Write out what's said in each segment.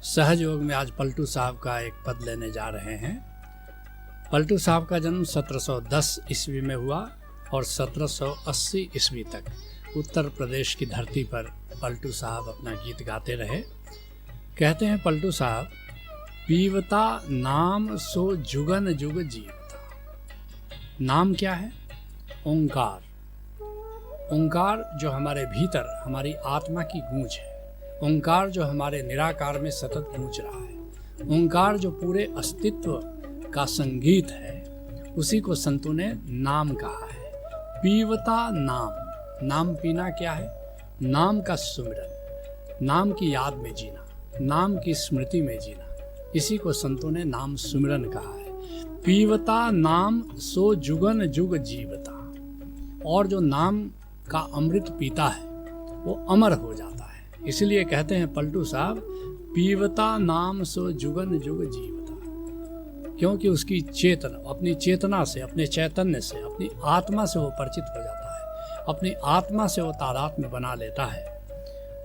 सहज योग में आज पलटू साहब का एक पद लेने जा रहे हैं। पलटू साहब का जन्म 1710 ईस्वी में हुआ और 1780 ईस्वी तक उत्तर प्रदेश की धरती पर पलटू साहब अपना गीत गाते रहे। कहते हैं पलटू साहब, पीवता नाम सो जुगन जुग जीवता। नाम क्या है? ओंकार। ओंकार जो हमारे भीतर हमारी आत्मा की गूंज है, ओंकार जो हमारे निराकार में सतत गूंज रहा है, ओंकार जो पूरे अस्तित्व का संगीत है, उसी को संतों ने नाम कहा है। पीवता नाम, नाम पीना क्या है? नाम का सुमिरन, नाम की याद में जीना, नाम की स्मृति में जीना, इसी को संतों ने नाम सुमिरन कहा है। पीवता नाम सो जुगन जुग जीवता। और जो नाम का अमृत पीता है वो अमर हो जाता है। इसलिए कहते हैं पलटू साहब, पीवता नाम सो जुगन जुग जीवता। क्योंकि उसकी चेतना, अपनी चेतना से, अपने चैतन्य से, अपनी आत्मा से वो परिचित हो जाता है, अपनी आत्मा से वो तादात्म्य बना लेता है।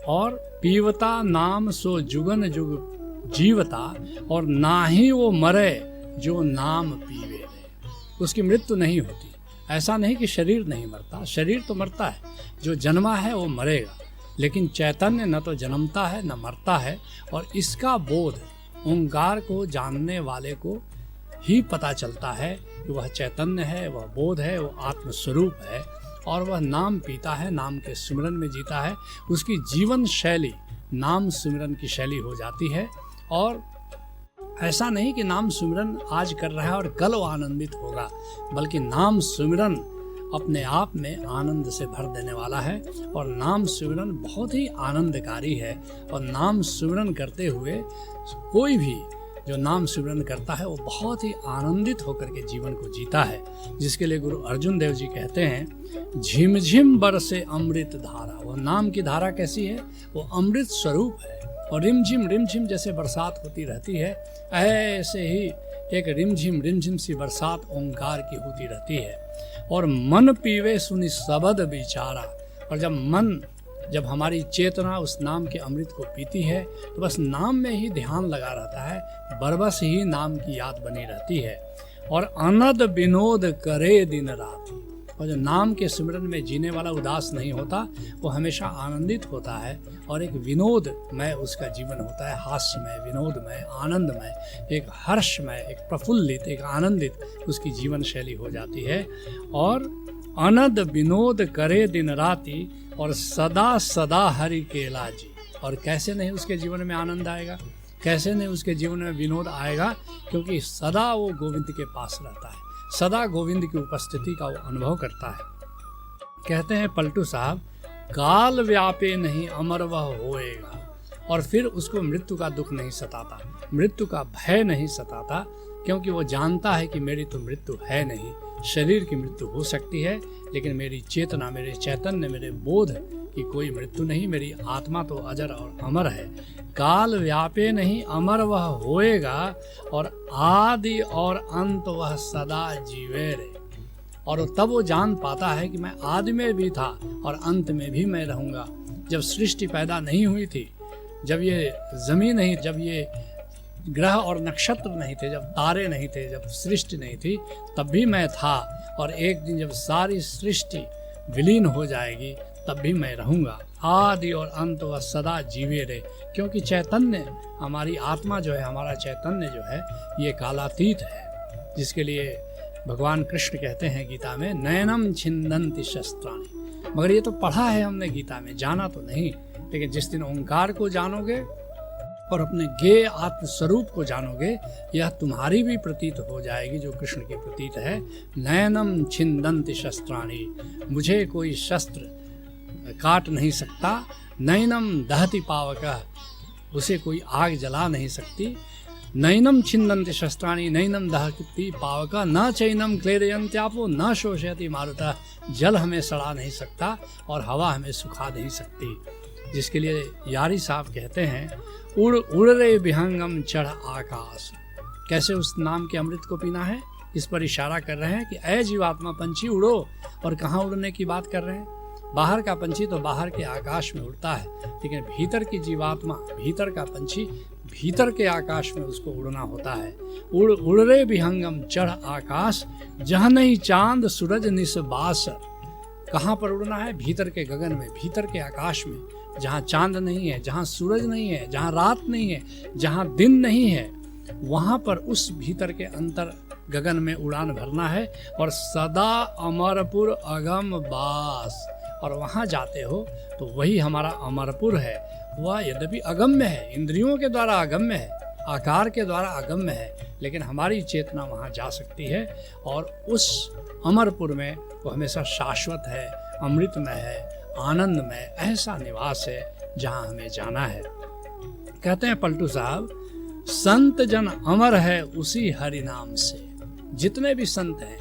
और पीवता नाम सो जुगन जुग जीवता, और ना ही वो मरे जो नाम पीवे रे। उसकी मृत्यु नहीं होती। ऐसा नहीं कि शरीर नहीं मरता, शरीर तो मरता है, जो जन्मा है वो मरेगा, लेकिन चैतन्य न तो जन्मता है न मरता है। और इसका बोध ओंकार को जानने वाले को ही पता चलता है कि वह चैतन्य है, वह बोध है, वह आत्मस्वरूप है, और वह नाम पीता है, नाम के सुमिरन में जीता है। उसकी जीवन शैली नाम सुमिरन की शैली हो जाती है। और ऐसा नहीं कि नाम सुमिरन आज कर रहा है और कल वो आनंदित होगा, बल्कि नाम सुमिरन अपने आप में आनंद से भर देने वाला है। और नाम सुमिरन बहुत ही आनंदकारी है। और नाम सुमिरन करते हुए कोई भी जो नाम सुमिरन करता है वो बहुत ही आनंदित होकर के जीवन को जीता है। जिसके लिए गुरु अर्जुन देव जी कहते हैं, झिमझिम बरसे अमृत धारा। वो नाम की धारा कैसी है? वो अमृत स्वरूप है। और रिमझिम रिमझिम जैसे बरसात होती रहती है, ऐसे ही एक रिमझिम सी बरसात ओंकार की होती रहती है। और मन पीवे सुनि सबद बिचारा। और जब हमारी चेतना उस नाम के अमृत को पीती है तो बस नाम में ही ध्यान लगा रहता है, बरबस ही नाम की याद बनी रहती है। और अनद विनोद करे दिन रात। और जो नाम के सिमरन में जीने वाला उदास नहीं होता, वो हमेशा आनंदित होता है। और एक विनोदमय उसका जीवन होता है, हास्यमय, विनोदमय, आनंदमय, एक हर्षमय, एक प्रफुल्लित, एक आनंदित उसकी जीवन शैली हो जाती है। और अनद विनोद करे दिन राति, और सदा सदा हरि केला जी। और कैसे नहीं उसके जीवन में आनंद आएगा, कैसे नहीं उसके जीवन में विनोद आएगा, क्योंकि सदा वो गोविंद के पास रहता है, सदा गोविंद की उपस्थिति का वो अनुभव करता है। कहते हैं पलटू साहब, काल व्यापे नहीं अमर वह होएगा। और फिर उसको मृत्यु का दुख नहीं सताता, मृत्यु का भय नहीं सताता, क्योंकि वो जानता है कि मेरी तो मृत्यु है नहीं। शरीर की मृत्यु हो सकती है, लेकिन मेरी चेतना, मेरे चैतन्य, मेरे बोध की कोई मृत्यु नहीं। मेरी आत्मा तो अजर और अमर है। काल व्यापे नहीं अमर वह होएगा, और आदि और अंत वह सदा जीवे रे। और तब वो जान पाता है कि मैं आदि में भी था और अंत में भी मैं रहूँगा। जब सृष्टि पैदा नहीं हुई थी, जब ये जमीन नहीं, जब ये ग्रह और नक्षत्र नहीं थे, जब तारे नहीं थे, जब सृष्टि नहीं थी, तब भी मैं था। और एक दिन जब सारी सृष्टि विलीन हो जाएगी, तब भी मैं रहूँगा। आदि और अंत वह सदा जीवे रे। क्योंकि चैतन्य, हमारी आत्मा जो है, हमारा चैतन्य जो है, ये कालातीत है। जिसके लिए भगवान कृष्ण कहते हैं गीता में, नयनम छिन्दन्ति शस्त्राणि। मगर ये तो पढ़ा है हमने गीता में, जाना तो नहीं। लेकिन जिस दिन ओंकार को जानोगे और अपने गे आत्मस्वरूप को जानोगे, यह तुम्हारी भी प्रतीत हो जाएगी जो कृष्ण की प्रतीत है। नयनम छिन्दन्ति शस्त्राणि, मुझे कोई शस्त्र काट नहीं सकता। नैनम दहति पावकः, उसे कोई आग जला नहीं सकती। नैनम छिन्दन्ति शस्त्राणि नैनम दहति पावकः, न चैनम क्लेदयन्त्यापो न शोषयति मारुतः। जल हमें सड़ा नहीं सकता और हवा हमें सुखा नहीं सकती। जिसके लिए यारी साहब कहते हैं, उड़ उड़ रे विहंगम चढ़ आकाश। कैसे उस नाम के अमृत को पीना है, इस पर इशारा कर रहे हैं कि ऐ जीवात्मा पंछी उड़ो। और कहाँ उड़ने की बात कर रहे हैं? बाहर का पंछी तो बाहर के आकाश में उड़ता है, लेकिन भीतर की जीवात्मा, भीतर का पंछी भीतर के आकाश में उसको उड़ना होता है। उड़ उड़ रे विहंगम चढ़ आकाश, जहाँ नहीं चांद सूरज निस्बासर। कहाँ पर उड़ना है? भीतर के गगन में, भीतर के आकाश में, जहाँ चांद नहीं है, जहाँ सूरज नहीं है, जहाँ रात नहीं है, जहाँ दिन नहीं है, वहाँ पर उस भीतर के अंतर गगन में उड़ान भरना है। और सदा अमरपुर अगम बास, और वहाँ जाते हो तो वही हमारा अमरपुर है। वह यद्यपि अगम्य है, इंद्रियों के द्वारा अगम्य है, आकार के द्वारा अगम्य है, लेकिन हमारी चेतना वहाँ जा सकती है। और उस अमरपुर में वो हमेशा शाश्वत है, अमृतमय है, आनंदमय, ऐसा निवास है जहाँ हमें जाना है। कहते हैं पलटू साहब, संत जन अमर है उसी हरि नाम से। जितने भी संत हैं,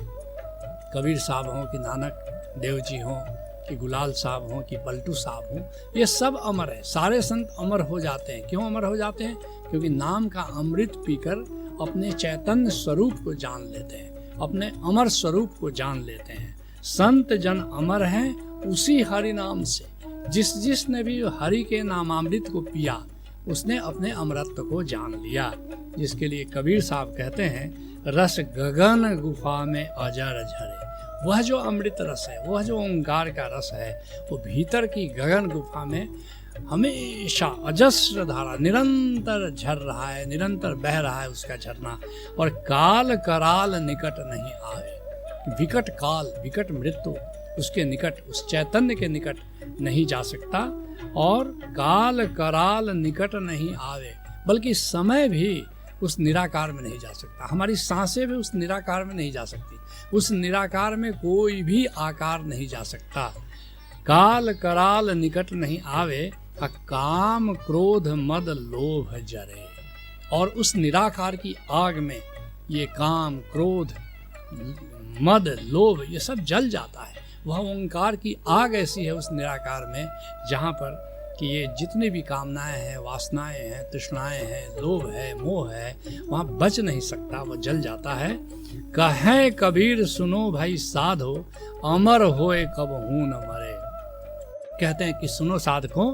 कबीर साहब हों कि नानक देव जी हों कि गुलाल साहब हों कि पलटू साहब हों, ये सब अमर है। सारे संत अमर हो जाते हैं। क्यों अमर हो जाते हैं? क्योंकि नाम का अमृत पीकर अपने चैतन्य स्वरूप को जान लेते हैं, अपने अमर स्वरूप को जान लेते हैं। संत जन अमर हैं उसी हरि नाम से। जिसने भी हरि के नामामृत को पिया, उसने अपने अमरत्व को जान लिया। जिसके लिए कबीर साहब कहते हैं, रस गगन गुफा में अजर झरे। वह जो अमृत रस है, वह जो ओंकार का रस है, वो भीतर की गगन गुफा में हमेशा अजस्र धारा निरंतर झर रहा है, निरंतर बह रहा है उसका झरना। और काल कराल निकट नहीं आवे। विकट काल, विकट मृत्यु उसके निकट, उस चैतन्य के निकट नहीं जा सकता। और काल कराल निकट नहीं आवे, बल्कि समय भी उस निराकार में नहीं जा सकता। हमारी सांसें भी उस निराकार में नहीं जा सकती। उस निराकार में कोई भी आकार नहीं जा सकता। काल कराल निकट नहीं आवे, काम क्रोध मद लोभ जरे। और उस निराकार की आग में ये काम क्रोध मद लोभ ये सब जल जाता है। वह ओंकार की आग ऐसी है उस निराकार में, जहाँ पर कि ये जितनी भी कामनाएं हैं, वासनाएं हैं, तृष्णाएं हैं, लोभ है, मोह है, वहाँ बच नहीं सकता, वो जल जाता है। कहे कबीर सुनो भाई साधो, अमर होए कब हूँ न मरे। कहते हैं कि सुनो साधकों,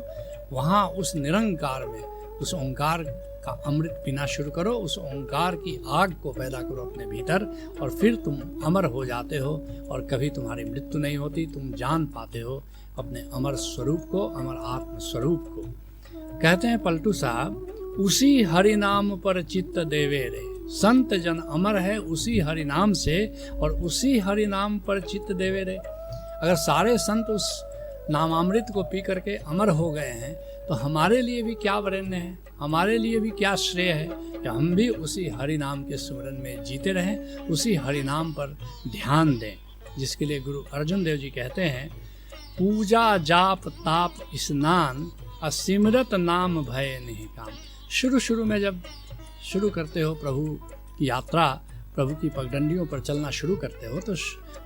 वहाँ उस निरंकार में उस ओंकार का अमृत पीना शुरू करो, उस ओंकार की आग को पैदा करो अपने भीतर, और फिर तुम अमर हो जाते हो और कभी तुम्हारी मृत्यु नहीं होती। तुम जान पाते हो अपने अमर स्वरूप को, अमर आत्म स्वरूप को। कहते हैं पलटू साहब, उसी हरि नाम पर चित्त देवे रे। संत जन अमर है उसी हरि नाम से, और उसी हरि नाम पर चित्त देवे रे। अगर सारे संत उस नामामृत को पी करके अमर हो गए हैं, तो हमारे लिए भी क्या वरेण्य है, हमारे लिए भी क्या श्रेय है कि हम भी उसी हरि नाम के स्मरण में जीते रहें, उसी हरि नाम पर ध्यान दें। जिसके लिए गुरु अर्जुन देव जी कहते हैं, पूजा जाप ताप स्नान असिमरत नाम भय नहीं काम। शुरू में जब शुरू करते हो प्रभु की यात्रा, प्रभु की पगडंडियों पर चलना शुरू करते हो, तो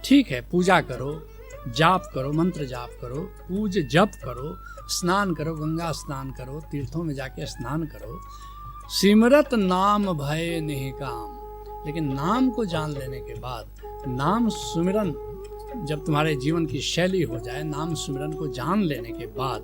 ठीक है, पूजा करो, जाप करो, मंत्र जाप करो, पूज जप करो, स्नान करो, गंगा स्नान करो, तीर्थों में जाके स्नान करो। सिमरत नाम भय नहीं काम। लेकिन नाम को जान लेने के बाद, नाम सुमिरन जब तुम्हारे जीवन की शैली हो जाए, नाम सुमिरन को जान लेने के बाद,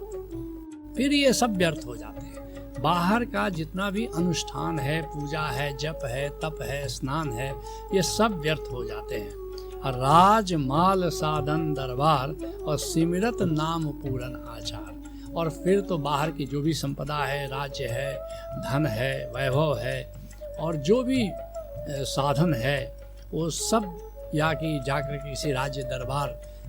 फिर ये सब व्यर्थ हो जाते हैं। बाहर का जितना भी अनुष्ठान है, पूजा है, जप है, तप है, स्नान है, ये सब व्यर्थ हो जाते हैं। राज माल साधन दरबार और सिमरत नाम पूरन आचार। और फिर तो बाहर की जो भी संपदा है, राज्य है, धन है, वैभव है, और जो भी साधन है, वो सब, या कि जाकर किसी राज्य दरबार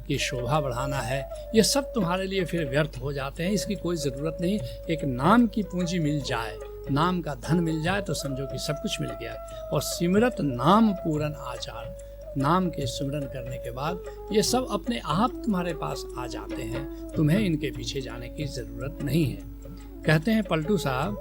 की शोभा बढ़ाना है, ये सब तुम्हारे लिए फिर व्यर्थ हो जाते हैं। इसकी कोई ज़रूरत नहीं। एक नाम की पूंजी मिल जाए, नाम का धन मिल जाए, तो समझो कि सब कुछ मिल गया। और सिमरत नाम पूरन आचार, नाम के सुमिरन करने के बाद ये सब अपने आप तुम्हारे पास आ जाते हैं। तुम्हें इनके पीछे जाने की ज़रूरत नहीं है। कहते हैं पलटू साहब,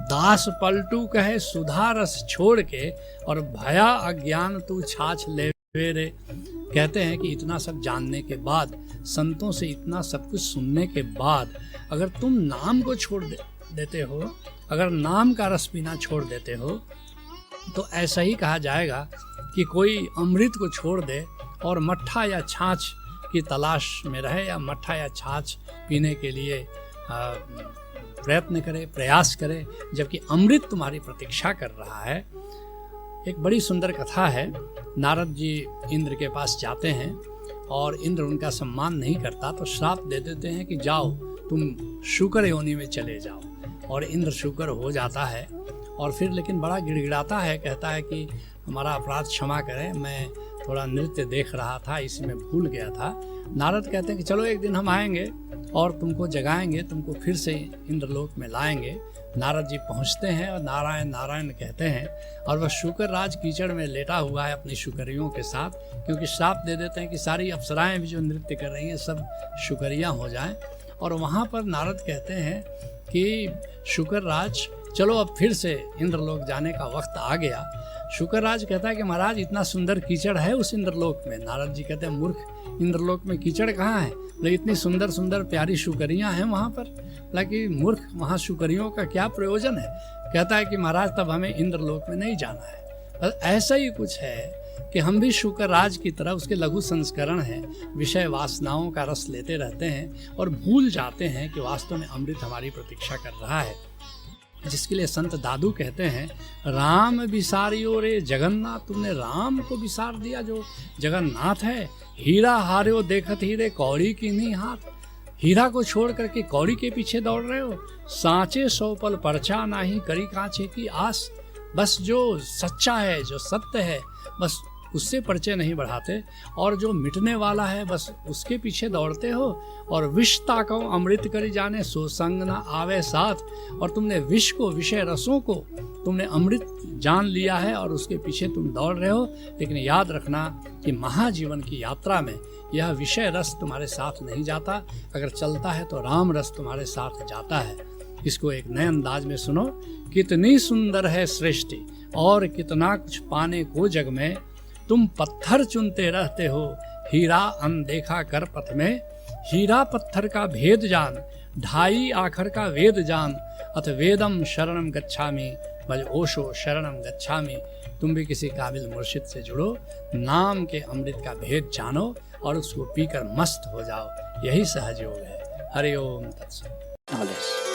दास पलटू कहे सुधा रस छोड़ के, और भया अज्ञान तू छाछ ले रे। कहते हैं कि इतना सब जानने के बाद, संतों से इतना सब कुछ सुनने के बाद, अगर तुम नाम को छोड़ देते हो, अगर नाम का रस पीना छोड़ देते हो, तो ऐसा ही कहा जाएगा कि कोई अमृत को छोड़ दे और मट्ठा या छाछ की तलाश में रहे, या मट्ठा या छाछ पीने के लिए प्रयत्न करे, प्रयास करे, जबकि अमृत तुम्हारी प्रतीक्षा कर रहा है। एक बड़ी सुंदर कथा है। नारद जी इंद्र के पास जाते हैं और इंद्र उनका सम्मान नहीं करता तो श्राप दे देते हैं कि जाओ तुम शुकर योनि में चले जाओ। और इंद्र शुकर हो जाता है और फिर लेकिन बड़ा गिड़गिड़ाता है, कहता है कि हमारा अपराध क्षमा करें, मैं थोड़ा नृत्य देख रहा था, इसी में भूल गया था। नारद कहते हैं कि चलो एक दिन हम आएंगे और तुमको जगाएंगे, तुमको फिर से इंद्रलोक में लाएंगे। नारद जी पहुंचते हैं और नारायण नारायण कहते हैं और वह शुकर राज कीचड़ में लेटा हुआ है अपनी शुकरियों के साथ, क्योंकि श्राप दे देते हैं कि सारी अप्सराएं भी जो नृत्य कर रही हैं सब शुकरियाँ हो जाएं। और वहाँ पर नारद कहते हैं कि शुकर राज चलो अब फिर से इंद्रलोक जाने का वक्त आ गया। शुकर राज कहता है कि महाराज इतना सुंदर कीचड़ है उस इंद्रलोक में। नारद जी कहते हैं मूर्ख, इंद्रलोक में कीचड़ कहाँ है? बोले इतनी सुंदर सुंदर प्यारी शुकरियाँ हैं वहाँ पर। हालांकि मूर्ख, वहाँ शुकरियों का क्या प्रयोजन है? कहता है कि महाराज तब हमें इंद्रलोक में नहीं जाना है। बस ऐसा ही कुछ है कि हम भी शुकर राज की तरह, उसके लघु संस्करण हैं, विषय वासनाओं का रस लेते रहते हैं और भूल जाते हैं कि वास्तव में अमृत हमारी प्रतीक्षा कर रहा है। जिसके लिए संत दादू कहते हैं, राम बिसारियो रे जगन्नाथ, तुमने राम को बिसार दिया जो जगन्नाथ है। हीरा हार्यो देखत हीरे कौड़ी की नहीं हाथ, हीरा को छोड़ करके कौड़ी के पीछे दौड़ रहे हो। सांचे सौ पल परचा नाही करी कांचे की आस, बस जो सच्चा है, जो सत्य है, बस उससे परिचय नहीं बढ़ाते, और जो मिटने वाला है बस उसके पीछे दौड़ते हो। और विष ताको अमृत करी जाने, सो संग न आवे साथ, और तुमने विष को, विषय रसों को तुमने अमृत जान लिया है और उसके पीछे तुम दौड़ रहे हो। लेकिन याद रखना कि महाजीवन की यात्रा में यह विषय रस तुम्हारे साथ नहीं जाता, अगर चलता है तो राम रस तुम्हारे साथ जाता है। इसको एक नए अंदाज में सुनो। कितनी सुंदर है सृष्टि और कितना कुछ पाने को जग में, तुम पत्थर चुनते रहते हो हीरा अनदेखा कर पथ में। हीरा पत्थर का भेद जान, ढाई आखर का वेद जान, अथ वेदम शरणम गच्छामि, भज ओशो शरणम गच्छामि। तुम भी किसी काबिल मुर्शिद से जुड़ो, नाम के अमृत का भेद जानो और उसको पीकर मस्त हो जाओ। यही सहज योग है। हरि ओम तत्सत।